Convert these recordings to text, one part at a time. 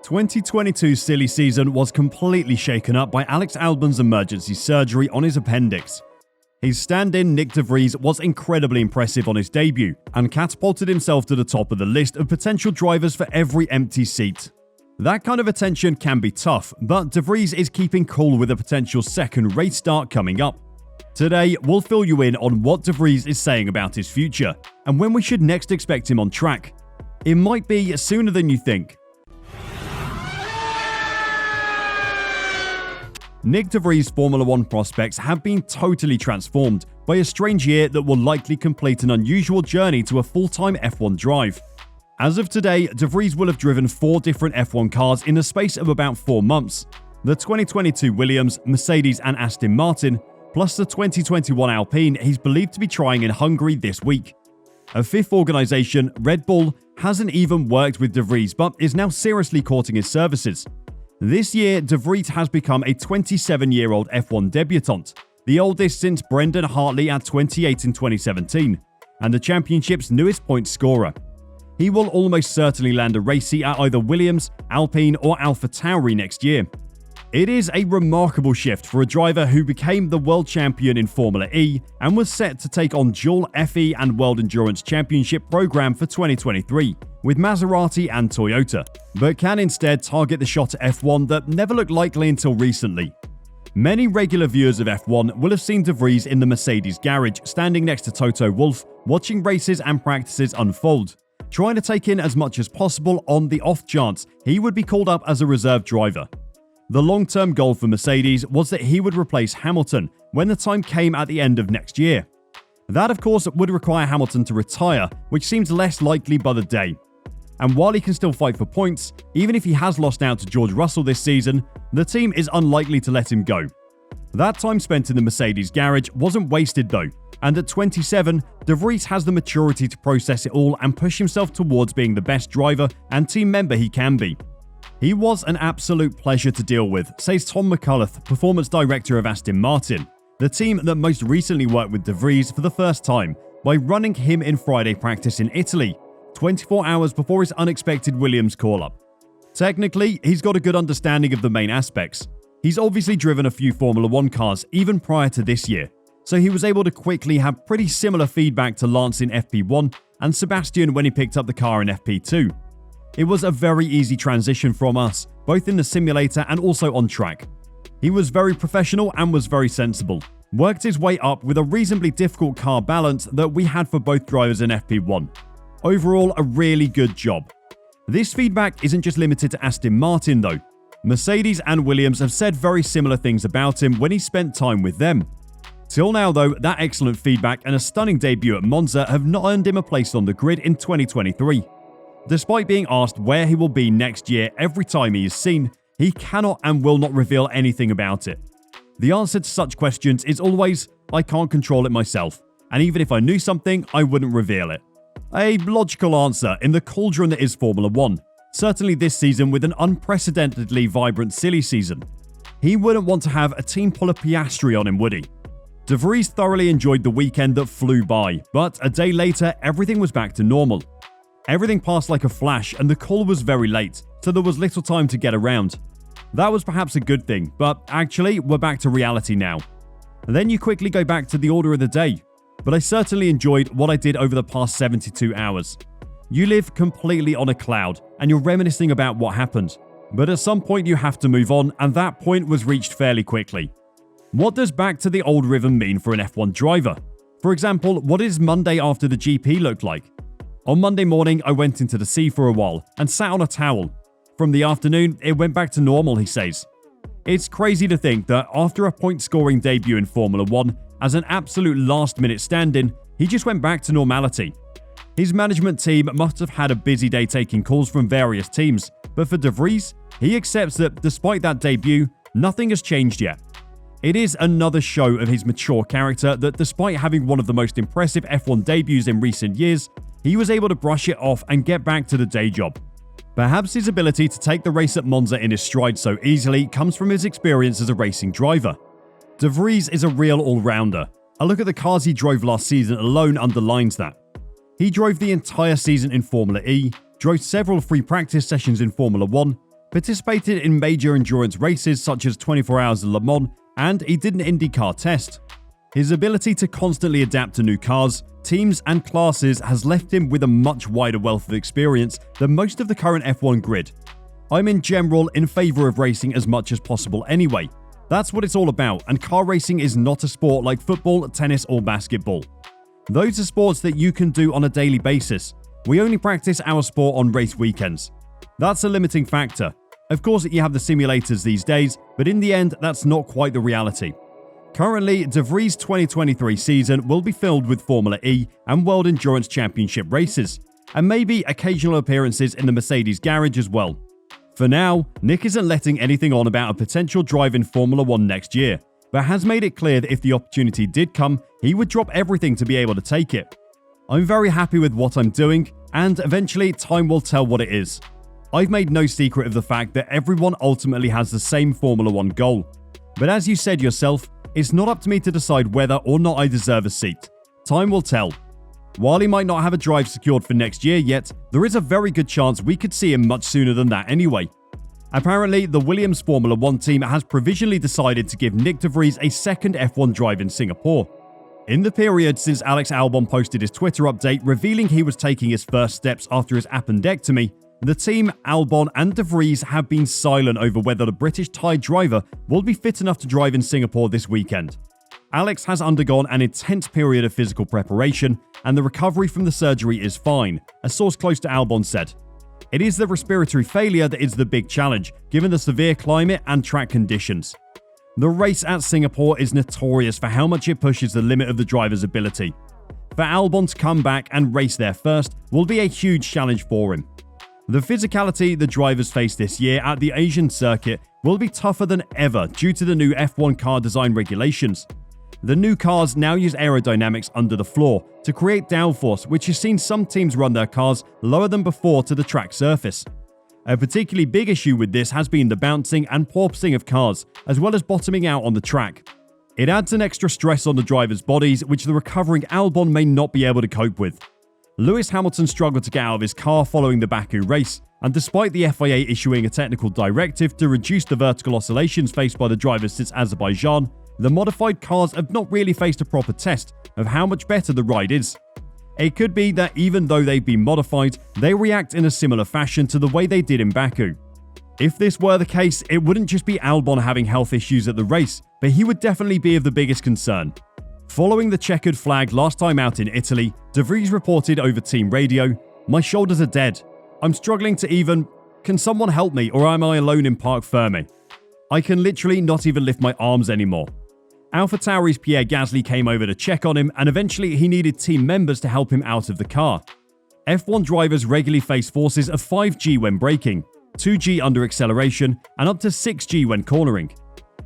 2022's silly season was completely shaken up by Alex Albon's emergency surgery on his appendix. His stand-in Nyck de Vries was incredibly impressive on his debut and catapulted himself to the top of the list of potential drivers for every empty seat. That kind of attention can be tough, but de Vries is keeping cool with a potential second race start coming up. Today, we'll fill you in on what de Vries is saying about his future and when we should next expect him on track. It might be sooner than you think. Nyck de Vries' Formula 1 prospects have been totally transformed by a strange year that will likely complete an unusual journey to a full-time F1 drive. As of today, de Vries will have driven 4 different F1 cars in the space of about 4 months. The 2022 Williams, Mercedes and Aston Martin, plus the 2021 Alpine he's believed to be trying in Hungary this week. A fifth organisation, Red Bull, hasn't even worked with de Vries but is now seriously courting his services. This year, de Vries has become a 27-year-old F1 debutant, the oldest since Brendan Hartley at 28 in 2017, and the championship's newest point scorer. He will almost certainly land a race seat at either Williams, Alpine or AlphaTauri next year. It is a remarkable shift for a driver who became the world champion in Formula E and was set to take on dual FE and World Endurance Championship program for 2023 with Maserati and Toyota, but can instead target the shot at F1 that never looked likely until recently. Many regular viewers of F1 will have seen de Vries in the Mercedes garage standing next to Toto Wolff, watching races and practices unfold, trying to take in as much as possible on the off chance he would be called up as a reserve driver. The long-term goal for Mercedes was that he would replace Hamilton when the time came at the end of next year. That, of course, would require Hamilton to retire, which seems less likely by the day. And while he can still fight for points, even if he has lost out to George Russell this season, the team is unlikely to let him go. That time spent in the Mercedes garage wasn't wasted though, and at 27, de Vries has the maturity to process it all and push himself towards being the best driver and team member he can be. He was an absolute pleasure to deal with, says Tom McCullough, performance director of Aston Martin, the team that most recently worked with de Vries for the first time by running him in Friday practice in Italy, 24 hours before his unexpected Williams call-up. Technically, he's got a good understanding of the main aspects. He's obviously driven a few Formula 1 cars even prior to this year, so he was able to quickly have pretty similar feedback to Lance in FP1 and Sebastian when he picked up the car in FP2. It was a very easy transition from us, both in the simulator and also on track. He was very professional and was very sensible. Worked his way up with a reasonably difficult car balance that we had for both drivers in FP1. Overall, a really good job. This feedback isn't just limited to Aston Martin though. Mercedes and Williams have said very similar things about him when he spent time with them. Till now though, that excellent feedback and a stunning debut at Monza have not earned him a place on the grid in 2023. Despite being asked where he will be next year every time he is seen, he cannot and will not reveal anything about it. The answer to such questions is always, I can't control it myself, and even if I knew something, I wouldn't reveal it. A logical answer in the cauldron that is Formula 1, certainly this season with an unprecedentedly vibrant silly season. He wouldn't want to have a team pull a Piastri on him, would he? De Vries thoroughly enjoyed the weekend that flew by, but a day later everything was back to normal. Everything passed like a flash and the call was very late, so there was little time to get around. That was perhaps a good thing, but actually we're back to reality now. And then you quickly go back to the order of the day. But I certainly enjoyed what I did over the past 72 hours. You live completely on a cloud and you're reminiscing about what happened. But at some point you have to move on, and that point was reached fairly quickly. What does back to the old rhythm mean for an F1 driver? For example, what does Monday after the GP look like? On Monday morning, I went into the sea for a while and sat on a towel. From the afternoon, it went back to normal, he says. It's crazy to think that after a point-scoring debut in Formula 1, as an absolute last-minute stand-in, he just went back to normality. His management team must have had a busy day taking calls from various teams, but for de Vries, he accepts that despite that debut, nothing has changed yet. It is another show of his mature character that despite having one of the most impressive F1 debuts in recent years, he was able to brush it off and get back to the day job. Perhaps his ability to take the race at Monza in his stride so easily comes from his experience as a racing driver. De Vries is a real all-rounder. A look at the cars he drove last season alone underlines that. He drove the entire season in Formula E, drove several free practice sessions in Formula 1, participated in major endurance races such as 24 Hours of Le Mans, and he did an IndyCar test. His ability to constantly adapt to new cars, teams, and classes has left him with a much wider wealth of experience than most of the current F1 grid. I'm in general in favour of racing as much as possible anyway. That's what it's all about, and car racing is not a sport like football, tennis, or basketball. Those are sports that you can do on a daily basis. We only practice our sport on race weekends. That's a limiting factor. Of course, you have the simulators these days, but in the end, that's not quite the reality. Currently, De Vries' 2023 season will be filled with Formula E and World Endurance Championship races, and maybe occasional appearances in the Mercedes garage as well. For now, Nyck isn't letting anything on about a potential drive in Formula 1 next year, but has made it clear that if the opportunity did come, he would drop everything to be able to take it. I'm very happy with what I'm doing, and eventually time will tell what it is. I've made no secret of the fact that everyone ultimately has the same Formula 1 goal. But as you said yourself, it's not up to me to decide whether or not I deserve a seat. Time will tell. While he might not have a drive secured for next year yet, there is a very good chance we could see him much sooner than that anyway. Apparently, the Williams Formula 1 team has provisionally decided to give Nyck de Vries a second F1 drive in Singapore. In the period since Alex Albon posted his Twitter update revealing he was taking his first steps after his appendectomy, the team, Albon and De Vries have been silent over whether the British Thai driver will be fit enough to drive in Singapore this weekend. Alex has undergone an intense period of physical preparation, and the recovery from the surgery is fine, a source close to Albon said. It is the respiratory failure that is the big challenge, given the severe climate and track conditions. The race at Singapore is notorious for how much it pushes the limit of the driver's ability. For Albon to come back and race there first will be a huge challenge for him. The physicality the drivers face this year at the Asian circuit will be tougher than ever due to the new F1 car design regulations. The new cars now use aerodynamics under the floor to create downforce, which has seen some teams run their cars lower than before to the track surface. A particularly big issue with this has been the bouncing and porpoising of cars, as well as bottoming out on the track. It adds an extra stress on the drivers' bodies, which the recovering Albon may not be able to cope with. Lewis Hamilton struggled to get out of his car following the Baku race, and despite the FIA issuing a technical directive to reduce the vertical oscillations faced by the drivers since Azerbaijan, the modified cars have not really faced a proper test of how much better the ride is. It could be that even though they've been modified, they react in a similar fashion to the way they did in Baku. If this were the case, it wouldn't just be Albon having health issues at the race, but he would definitely be of the biggest concern. Following the checkered flag last time out in Italy, De Vries reported over team radio, "My shoulders are dead. I'm struggling to even... Can someone help me, or am I alone in Parc Ferme? I can literally not even lift my arms anymore." AlphaTauri's Pierre Gasly came over to check on him, and eventually he needed team members to help him out of the car. F1 drivers regularly face forces of 5G when braking, 2G under acceleration, and up to 6G when cornering.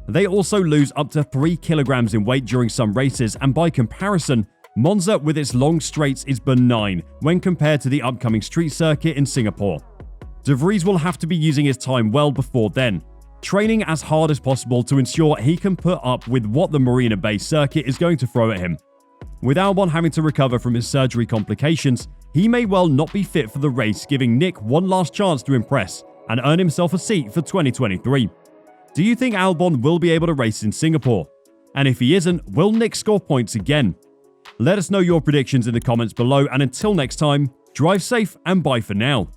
They also lose up to 3 kilograms in weight during some races, and by comparison, Monza with its long straights is benign when compared to the upcoming street circuit in Singapore. De Vries will have to be using his time well before then, training as hard as possible to ensure he can put up with what the Marina Bay circuit is going to throw at him. With Albon having to recover from his surgery complications, he may well not be fit for the race, giving Nyck one last chance to impress and earn himself a seat for 2023. Do you think Albon will be able to race in Singapore? And if he isn't, will Nyck score points again? Let us know your predictions in the comments below, and until next time, drive safe and bye for now.